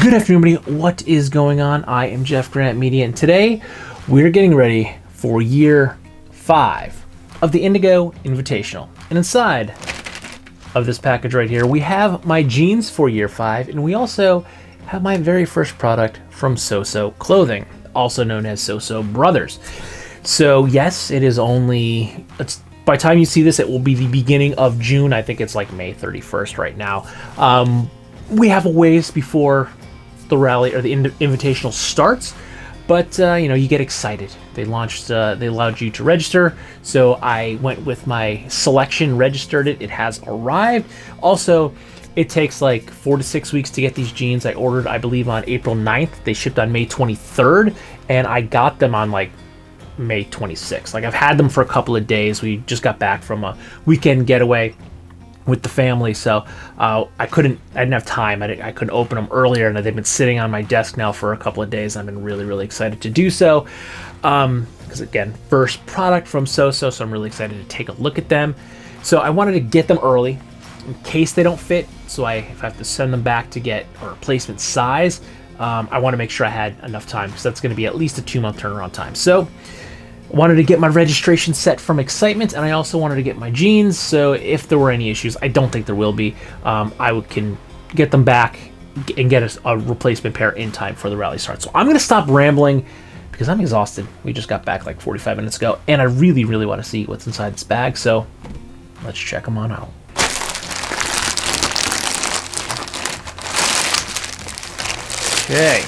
Good afternoon, everybody. What is going on? I am jeffgrantMEDIA, and today we're getting ready for year 5 of the Indigo Invitational. And inside of this package right here, we have my jeans for year 5, and we also have my very first product from SoSo Clothing, also known as SoSo Brothers. So yes, it is only, by the time you see this, it will be the beginning of June. I think it's like May 31st right now. We have a ways before the rally or the invitational starts, but you get excited. They allowed you to register, so I went with my selection, registered it. It has arrived. Also, it takes like 4 to 6 weeks to get these jeans. I ordered, I believe, on April 9th. They shipped on May 23rd, and I got them on like May 26th. Like, I've had them for a couple of days. We just got back from a weekend getaway with the family, so I didn't have time. I couldn't open them earlier, and they've been sitting on my desk now for a couple of days. I've been really excited to do so, because again, first product from SoSo, so I'm really excited to take a look at them. So I wanted to get them early in case they don't fit, so if I have to send them back to get a replacement size, I want to make sure I had enough time, because that's going to be at least a 2-month turnaround time. So I wanted to get my registration set from excitement, and I also wanted to get my jeans, so if there were any issues, I don't think there will be, I can get them back and get a replacement pair in time for the rally start. So I'm going to stop rambling because I'm exhausted. We just got back like 45 minutes ago, and I really want to see what's inside this bag, so let's check them on out. Okay.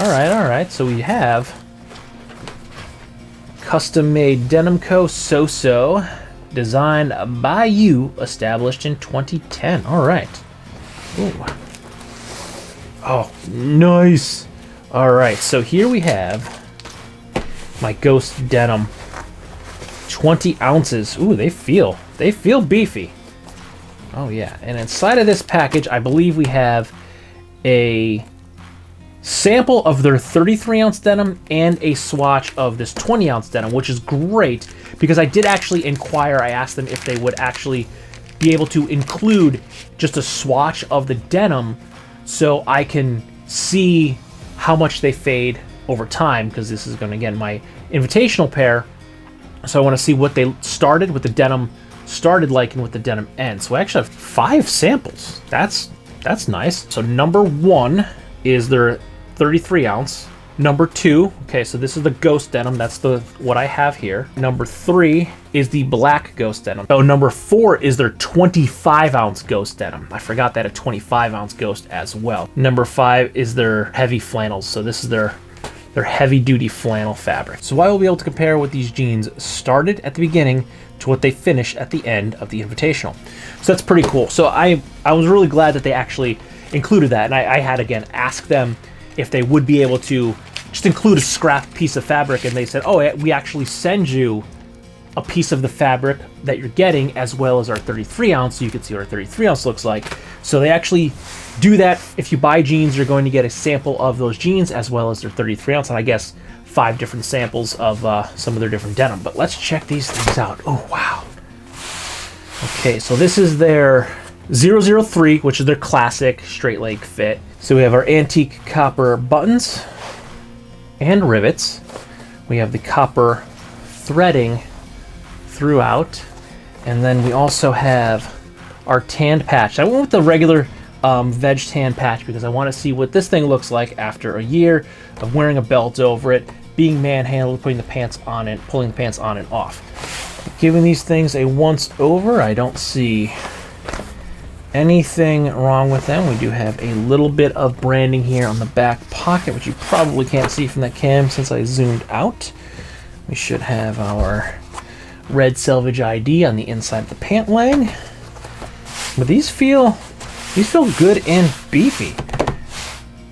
All right. So we have custom-made denim co. SoSo, designed by you, established in 2010. All right. Ooh. Oh, nice. All right. So here we have my Ghost denim, 20 ounces. Ooh, they feel beefy. Oh yeah. And inside of this package, I believe we have a sample of their 33-ounce denim and a swatch of this 20-ounce denim, which is great because I did actually inquire. I asked them if they would actually be able to include just a swatch of the denim so I can see how much they fade over time, because this is going to, again, my invitational pair. So I want to see what they started with the denim started like and what the denim ends. So I actually have 5 samples. That's nice. So number 1 is their 33-ounce. Number 2, okay, so this is the Ghost denim. That's what I have here. Number 3 is the black Ghost denim. Oh, number 4 is their 25-ounce Ghost denim. I forgot that a 25-ounce Ghost as well. Number 5 is their heavy flannels. So this is their heavy-duty flannel fabric. So I will be able to compare what these jeans started at the beginning to what they finish at the end of the invitational. So that's pretty cool. So I was really glad that they actually included that, and I had, again, asked them if they would be able to just include a scrap piece of fabric, and they said, oh, we actually send you a piece of the fabric that you're getting as well as our 33-ounce, so you can see what our 33-ounce looks like. So they actually do that. If you buy jeans, you're going to get a sample of those jeans as well as their 33-ounce, and I guess 5 different samples of some of their different denim. But let's check these things out. Oh, wow. Okay, so this is their 003, which is their classic straight leg fit. So we have our antique copper buttons and rivets. We have the copper threading throughout, and then we also have our tanned patch. I went with the regular veg tan patch because I want to see what this thing looks like after a year of wearing a belt over it, being manhandled, putting the pants on it, pulling the pants on and off. Giving these things a once over, I don't see anything wrong with them. We do have a little bit of branding here on the back pocket, which you probably can't see from that cam since I zoomed out. We should have our red Selvedge ID on the inside of the pant leg. But these feel good and beefy.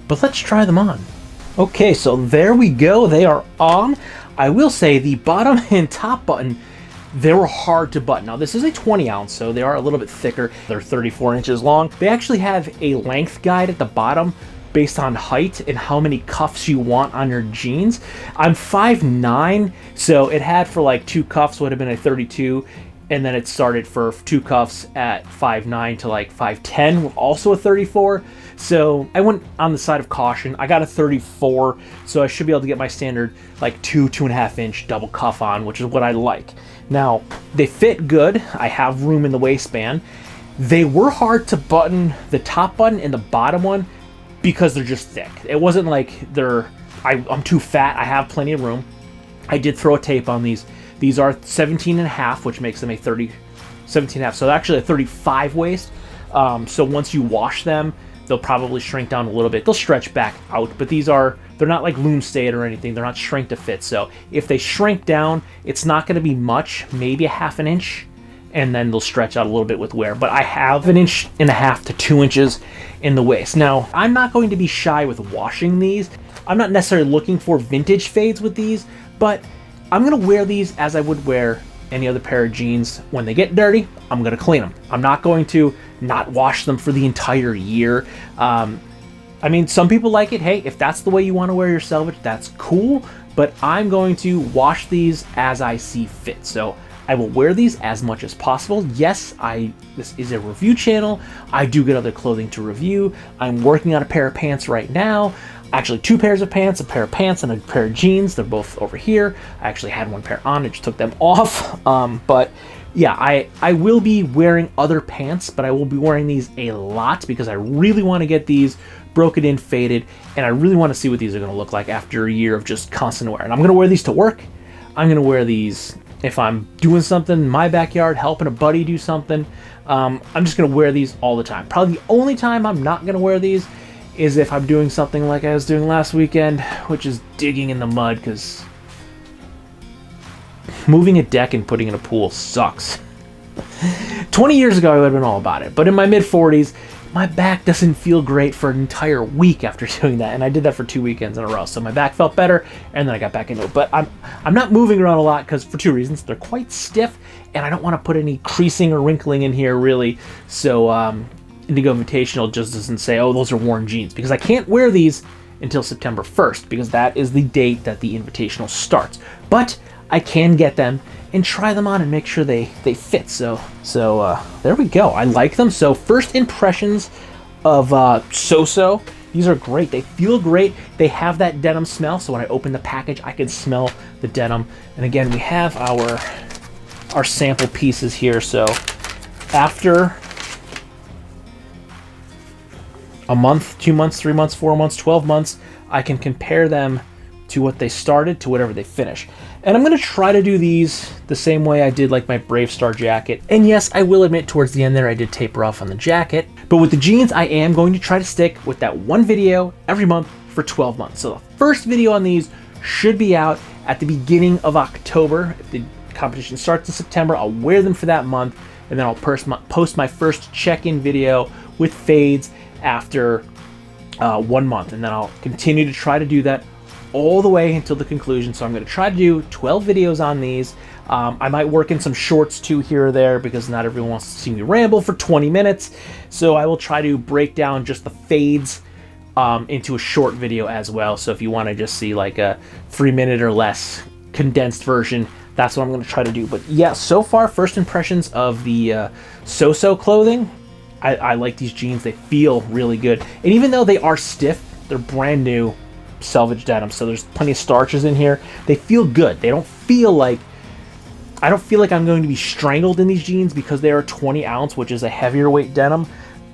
But let's try them on. Okay, so there we go. They are on. I will say the bottom and top button, they were hard to button. Now, this is a 20-ounce, so they are a little bit thicker. They're 34 inches long. They actually have a length guide at the bottom based on height and how many cuffs you want on your jeans. I'm 5'9", so it had for like 2 cuffs would have been a 32. and then it started for two cuffs at 5'9" to like 5'10", with also a 34. So I went on the side of caution. I got a 34, so I should be able to get my standard like 2.5 inch double cuff on, which is what I like. Now, they fit good. I have room in the waistband. They were hard to button, the top button and the bottom one, because they're just thick. It wasn't like I'm too fat. I have plenty of room. I did throw a tape on these. These are 17.5, which makes them a 17.5. So actually a 35 waist. So once you wash them, they'll probably shrink down a little bit. They'll stretch back out, but they're not like loom stayed or anything. They're not shrink to fit. So if they shrink down, it's not going to be much, maybe 1/2 inch, and then they'll stretch out a little bit with wear. But I have 1.5 inches to 2 inches in the waist. Now, I'm not going to be shy with washing these. I'm not necessarily looking for vintage fades with these, but I'm going to wear these as I would wear any other pair of jeans. When they get dirty, I'm going to clean them. I'm not going to not wash them for the entire year. I mean, some people like it. Hey, if that's the way you want to wear your selvage, that's cool. But I'm going to wash these as I see fit. So I will wear these as much as possible. Yes, this is a review channel. I do get other clothing to review. I'm working on a pair of pants right now. Actually, 2 pairs of pants, a pair of pants and a pair of jeans. They're both over here. I actually had one pair on. I just took them off. But yeah, I will be wearing other pants, but I will be wearing these a lot because I really want to get these broken in, faded, and I really want to see what these are going to look like after a year of just constant wear. And I'm going to wear these to work. I'm going to wear these if I'm doing something in my backyard, helping a buddy do something. I'm just going to wear these all the time. Probably the only time I'm not going to wear these is if I'm doing something like I was doing last weekend, which is digging in the mud, because moving a deck and putting in a pool sucks. 20 years ago, I would have been all about it. But in my mid-40s, my back doesn't feel great for an entire week after doing that. And I did that for 2 weekends in a row. So my back felt better, and then I got back into it. But I'm not moving around a lot because for 2 reasons. They're quite stiff, and I don't want to put any creasing or wrinkling in here, really. So Indigo Invitational just doesn't say, oh, those are worn jeans, because I can't wear these until September 1st, because that is the date that the Invitational starts. But I can get them and try them on and make sure they fit. So there we go. I like them. So first impressions of SoSo. These are great. They feel great. They have that denim smell. So when I open the package, I can smell the denim. And again, we have our sample pieces here. So after a month, 2 months, 3 months, 4 months, 12 months, I can compare them to what they started to whatever they finish. And I'm going to try to do these the same way I did like my Brave Star jacket. And yes, I will admit towards the end there I did taper off on the jacket. But with the jeans, I am going to try to stick with that one video every month for 12 months. So the first video on these should be out at the beginning of October. If the competition starts in September, I'll wear them for that month. And then I'll post my first check-in video with fades after 1 month. And then I'll continue to try to do that all the way until the conclusion. So I'm going to try to do 12 videos on these. I might work in some shorts too here or there, because not everyone wants to see me ramble for 20 minutes. So I will try to break down just the fades into a short video as well. So if you want to just see like a 3-minute or less condensed version, that's what I'm going to try to do. But yeah, so far, first impressions of the SoSo Clothing. I like these jeans. They feel really good. And even though they are stiff, they're brand new selvage denim, so there's plenty of starches in here. They feel good. They don't feel like, I don't feel like I'm going to be strangled in these jeans, because they are 20 ounce, which is a heavier weight denim.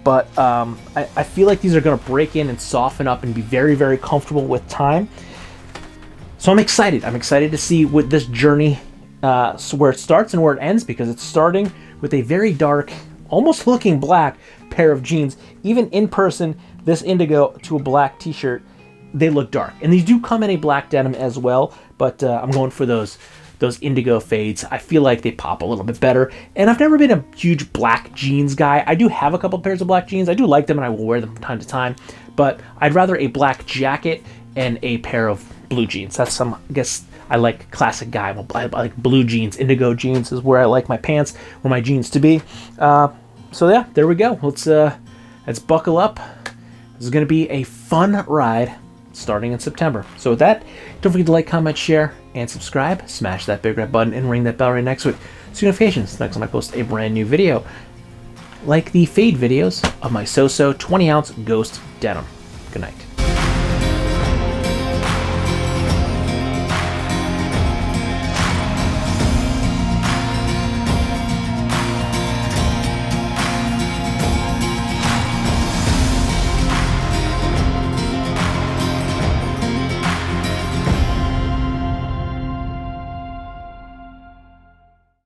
But I feel like these are going to break in and soften up and be very, very comfortable with time. So I'm excited. I'm excited to see what this journey, where it starts and where it ends, because it's starting with a very dark, almost looking black pair of jeans. Even in person, this indigo to a black t-shirt, they look dark. And these do come in a black denim as well, but I'm going for those indigo fades. I feel like they pop a little bit better. And I've never been a huge black jeans guy. I do have a couple pairs of black jeans. I do like them, and I will wear them from time to time. But I'd rather a black jacket and a pair of blue jeans. That's I guess I like classic guy. I like blue jeans. Indigo jeans is where I like my pants, or my jeans to be. So yeah, there we go. Let's buckle up. This is going to be a fun ride starting in September. So with that, don't forget to like, comment, share, and subscribe. Smash that big red button and ring that bell right next to it notifications next time I post a brand new video, like the fade videos of my SoSo 20 ounce Ghost denim. Good night.